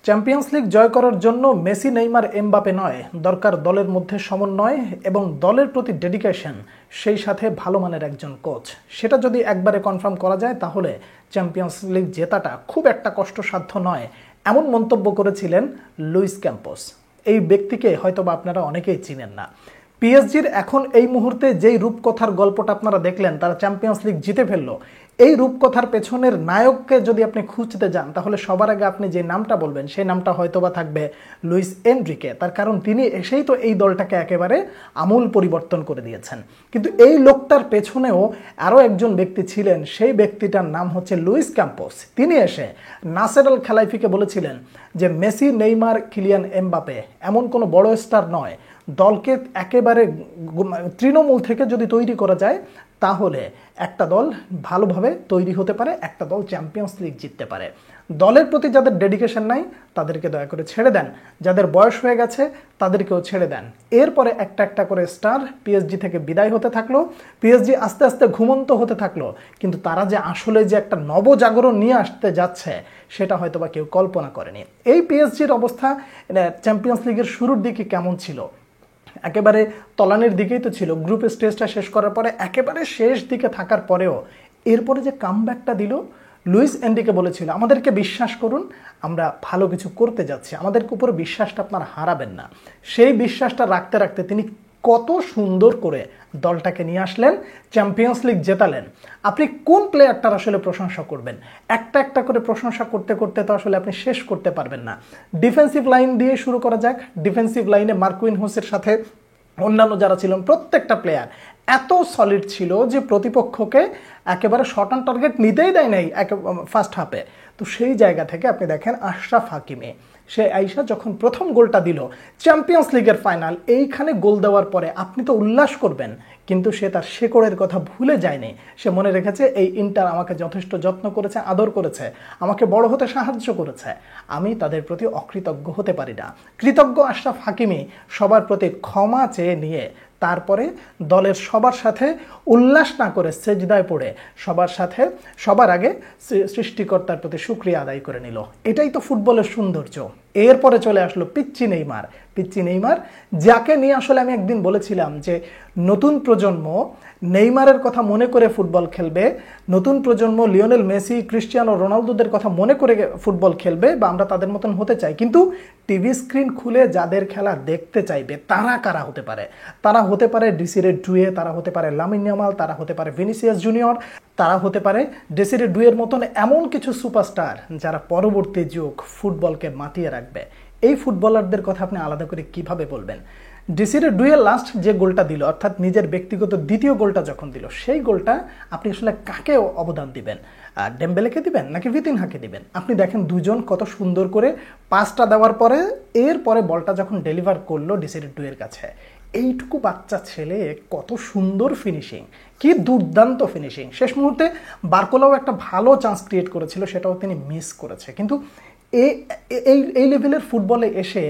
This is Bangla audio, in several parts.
চ্যাম্পিয়ন্স লিগ জয় করার জন্য মেসি, নেইমার, এমবাপে নয়, দরকার দলের মধ্যে সমন্বয় এবং দলের প্রতি ডেডিকেশন, সেই সাথে ভালো মানের একজন কোচ। সেটা যদি একবারে কনফার্ম করা যায় তাহলে চ্যাম্পিয়ন্স লিগ জেতাটা খুব একটা কষ্টসাধ্য নয়, এমন মন্তব্য করেছিলেন লুইস ক্যাম্পোস। এই ব্যক্তিকে হয়তোবা আপনারা অনেকেই চিনেন না। পিএসজির এখন এই মুহূর্তে যেই রূপকথার গল্পটা আপনারা দেখলেন, তারা চ্যাম্পিয়ন্স লিগ জিতে ফেললো, এই রূপকথার পেছনের নায়ককে যদি আপনি খুঁজতে যান তাহলে সবার আগে আপনি যে নামটা বলবেন সেই নামটা হয়তোবা থাকবে লুইস এনরিকে। তার কারণ তিনি এসেই তো এই দলটাকে একেবারে আমূল পরিবর্তন করে দিয়েছেন। কিন্তু এই লোকটার পেছনেও আরও একজন ব্যক্তি ছিলেন, সেই ব্যক্তিটার নাম হচ্ছে লুইস ক্যাম্পোস। তিনি এসে নাসের আল খেলাইফিকে বলেছিলেন যে মেসি, নেইমার, কিলিয়ান এমবাপে এমন কোনো বড় স্টার নয়, দলকে একেবারে তৃণমূল থেকে যদি তৈরি করা যায় তাহলে একটা দল ভালোভাবে তৈরি হতে পারে, একটা দল চ্যাম্পিয়ন্স লিগ জিততে পারে। দলের প্রতি যাদের ডেডিকেশন নাই তাদেরকে দয়া করে ছেড়ে দেন, যাদের বয়স হয়ে গেছে তাদেরকেও ছেড়ে দেন। এরপরে একটা একটা করে স্টার পিএসজি থেকে বিদায় হতে থাকলো, পিএসজি আস্তে আস্তে ঘুমন্ত হতে থাকলো। কিন্তু তারা যে আসলে যে একটা নবজাগরণ নিয়ে আসতে যাচ্ছে সেটা হয়তোবা কেউ কল্পনা করেনি। এই পিএসজির অবস্থা চ্যাম্পিয়ন্স লিগের শুরুর দিকে কেমন ছিল? একেবারে তলানির দিকেই তো ছিল। গ্রুপ স্টেজটা শেষ করার পরে একেবারে শেষ দিকে থাকার পরেও এরপরে যে কামব্যাকটা দিল, লুইস এনরিকে বলেছিল আমাদেরকে বিশ্বাস করুন, আমরা ভালো কিছু করতে যাচ্ছি, আমাদের উপরে বিশ্বাসটা আপনারা হারাবেন না। সেই বিশ্বাসটা রাখতে রাখতে তিনি কত সুন্দর করে দলটাকে নিয়ে আসলেন, চ্যাম্পিয়ন্স লিগ জেতালেন। আপনি কোন প্লেয়ারটার আসলে প্রশংসা করবেন? একটা একটা করে প্রশংসা করতে করতে তো আসলে আপনি শেষ করতে পারবেন না। ডিফেন্সিভ লাইন দিয়ে শুরু করা যাক। ডিফেন্সিভ লাইনে মার্কুইনহোসের সাথে অন্যান্য যারা ছিলেন প্রত্যেকটা প্লেয়ার এত সলিড ছিল যে প্রতিপক্ষকে একেবারে শর্ট অন টার্গেট নিতেই দেয় নাই ফার্স্ট হাফে। তো সেই জায়গা থেকে আপনি দেখেন আশরাফ হাকিমে, সে আইসা যখন প্রথম গোলটা দিল চ্যাম্পিয়ন্স লিগের ফাইনাল, এইখানে গোল দেওয়ার পরে আপনি তো উল্লাস করবেন, কিন্তু সে তার শেকড়ের কথা ভুলে যায়নি। সে মনে রেখেছে এই ইন্টার আমাকে যথেষ্ট যত্ন করেছে, আদর করেছে, আমাকে বড় হতে সাহায্য করেছে, আমি তাদের প্রতি অকৃতজ্ঞ হতে পারি না। কৃতজ্ঞ আশরাফ হাকিমি সবার প্রতি ক্ষমা চেয়ে নিয়ে তারপরে দলের সবার সাথে উল্লাস না করে সেজদায় পড়ে সবার আগে সৃষ্টিকর্তার প্রতি শুকরিয়া আদায় করে নিল। এটাই তো ফুটবলের সৌন্দর্য। এরপরে চলে আসলো পিচ্চি নেইমার, যাকে নিয়ে আসলে আমি একদিন বলেছিলাম যে নতুন প্রজন্ম নেইমারের কথা মনে করে ফুটবল খেলবে, নতুন প্রজন্ম লিওনেল মেসি, ক্রিস্টিয়ানো রোনালদোদের কথা মনে করে ফুটবল খেলবে, বা আমরা তাদের মতন হতে চাই। কিন্তু টিভি স্ক্রিন খুলে যাদের খেলা দেখতে চাইবে তারা কারা হতে পারে? তারা হতে পারে ডেসিরে ডুয়ে, তারা হতে পারে লামিন ইয়ামাল, তারা হতে পারে ভিনিসিয়াস জুনিয়র, তারা হতে পারে ডেসিরে ডুয়ের মতন এমন কিছু সুপারস্টার যারা পরবর্তী যুগ ফুটবলকে মাতিয়ে রাখবে। এই ফুটবলারদের কথা আপনি আলাদা করে কিভাবে বলবেন? ডেসিরে ডুয়ে লাস্ট যে গোলটা দিল, অর্থাৎ নিজের ব্যক্তিগত দ্বিতীয় গোলটা যখন দিল, সেই গোলটা আপনি আসলে কাকে অবদান দিবেন? ডেম্বেলেকে দিবেন নাকি ভিতিনহাকে দিবেন? আপনি দেখেন দুজন কত সুন্দর করে পাসটা দেওয়ার পরে এরপরে বলটা যখন ডেলিভার করলো ডেসিরে ডুয়ের কাছে, এইটুকু বাচ্চা ছেলে কত সুন্দর ফিনিশিং, কি দুর্দান্ত ফিনিশিং। শেষ মুহূর্তে বার্কোলাও একটা ভালো চান্স ক্রিয়েট করেছিল, সেটাও তিনি মিস করেছে। কিন্তু এই লেভেলের ফুটবলে এসে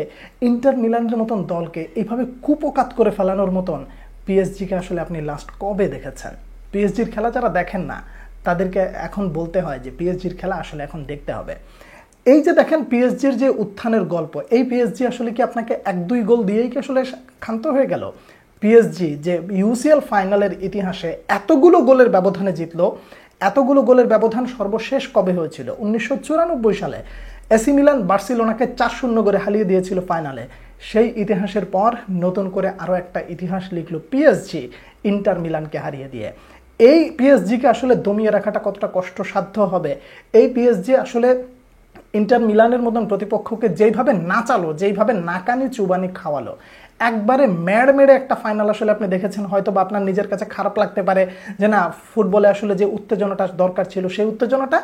ইন্টার মিলানের মতন দলকে এইভাবে কুপোকাত করে ফেলানোর মতন পিএসজিকে আসলে আপনি লাস্ট কবে দেখেছেন? পিএসজির খেলা যারা দেখেন না তাদেরকে এখন বলতে হয় যে পিএসজির খেলা আসলে এখন দেখতে হবে। এই যে দেখেন পিএসজির যে উত্থানের গল্প, এই পিএসজি আসলে কি আপনাকে 1-2 গোল দিয়েই কি আসলে ক্ষান্ত হয়ে গেল? পিএসজি যে ইউসিএল ফাইনালের ইতিহাসে এতগুলো গোলের ব্যবধানে জিতলো, এতগুলো গোলের ব্যবধান সর্বশেষ কবে হয়েছিল? 1994 সালে এসি মিলান বার্সেলোনাকে 4-0 করে হারিয়ে দিয়েছিল ফাইনালে। সেই ইতিহাসের পর নতুন করে আরও একটা ইতিহাস লিখলো পিএসজি ইন্টার মিলানকে হারিয়ে দিয়ে। এই পিএসজিকে আসলে দমিয়ে রাখাটা কতটা কষ্টসাধ্য হবে? এই পিএসজি আসলে ইন্টার মিলানের মতন প্রতিপক্ষকে যেইভাবে নাচালো, যেইভাবে নাকানি চুবানি খাওয়ালো, একবারে মেড়ে একটা ফাইনাল আসলে আপনি দেখেছেন। হয়তো বা আপনার নিজের কাছে খারাপ লাগতে পারে যে না, ফুটবলে আসলে যে উত্তেজনাটা দরকার ছিল সেই উত্তেজনাটা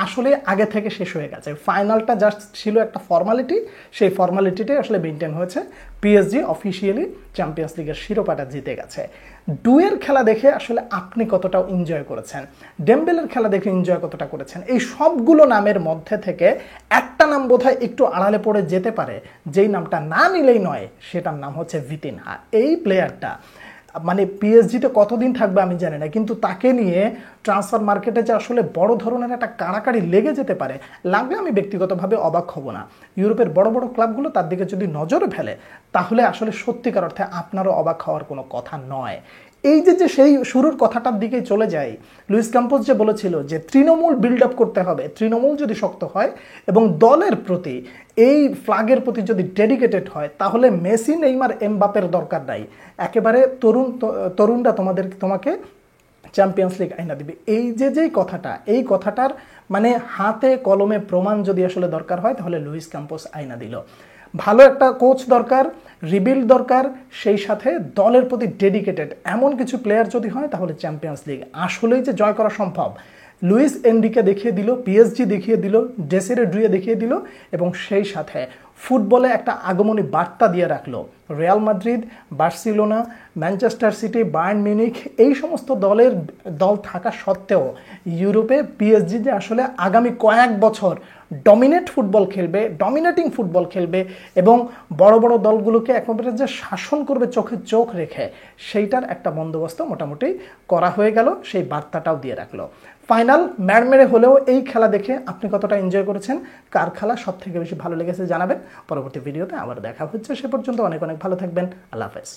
আসলে আগে থেকে শেষ হয়ে গেছে। ফাইনালটা জাস্ট ছিল একটা ফর্মালিটি, সেই ফর্মালিটিটাই আসলে মেনটেন হয়েছে। পিএসজি অফিসিয়ালি চ্যাম্পিয়ন্স লিগের শিরোপাটা জিতে গেছে। ডুয়ের খেলা দেখে আসলে আপনি কতটা এনজয় করেছেন, ডেম্বেলের খেলা দেখে এনজয় কতটা করেছেন? এই সবগুলো নামের মধ্যে থেকে একটা নাম বোধহয় একটু আড়ালে পড়ে যেতে পারে, যেই নামটা না নিলেই নয়, সেটার নাম হচ্ছে ভিতিনহা। এই প্লেয়ারটা মানে পিএসজিতে কতদিন থাকবে আমি জানি না, কিন্তু তাকে নিয়ে ট্রান্সফার মার্কেটে যে আসলে বড় ধরনের একটা কাড়াকাড়ি লেগে যেতে পারে, লাগলে আমি ব্যক্তিগতভাবে অবাক হব না। ইউরোপের বড় বড় ক্লাবগুলো তার দিকে যদি নজরে ফেলে তাহলে আসলে সত্যিকার অর্থে আপনারও অবাক হওয়ার কোনো কথা নয়। এই যে সেই শুরুর কথাটার দিকে চলে যায়, লুইস ক্যাম্পোস যে বলেছিল যে তৃণমূল বিল্ড আপ করতে হবে, তৃণমূল যদি শক্ত হয় এবং দলের প্রতি এই ফ্ল্যাগের প্রতি যদি ডেডিকেটেড হয় তাহলে মেসি নেইমার এমবাপের দরকার নাই, একেবারে তরুণরা তোমাকে চ্যাম্পিয়ন্স লিগ আইনা দিবে। এই যেই কথাটা, এই কথাটার মানে হাতে কলমে প্রমাণ যদি আসলে দরকার হয় তাহলে লুইস ক্যাম্পোস আইনা দিল। ভালো একটা কোচ দরকার, রিবিল্ড দরকার, সেই সাথে দলের প্রতি ডেডিকেটেড এমন কিছু প্লেয়ার যদি হয় তাহলে চ্যাম্পিয়ন্স লিগ আসলেই যে জয় করা সম্ভব। লুইস এনরিকে দেখিয়ে দিল, পিএসজি দেখিয়ে দিল, ডেসিরে ড্রুয়ে দেখিয়ে দিল এবং সেই সাথে ফুটবলে একটা আগমনী বার্তা দিয়ে রাখলো। Real Madrid, Barcelona, Manchester city, Bayern Munich এই সমস্ত দল থাকা সত্ত্বেও ইউরোপে পিএসজি যে আসলে আগামী কয়েক বছর ডমিনেটিং ফুটবল খেলবে এবং বড় বড় দলগুলোকে একেবারে যে শাসন করবে চোখে চোখ রেখে, সেইটার একটা বন্দোবস্ত মোটামুটি করা হয়ে গেল, সেই বার্তাটাও দিয়ে রাখলো। ফাইনাল ম্যাড়মেড়ে হলেও এই খেলা দেখে আপনি কতটা এনজয় করেছেন, কার খেলা সব থেকে বেশি ভালো লেগেছে জানাবেন। পরবর্তী ভিডিওতে আবার দেখা হচ্ছে, সে পর্যন্ত অনেক অনেক ভালো থাকবেন। আল্লাহ হাফেজ।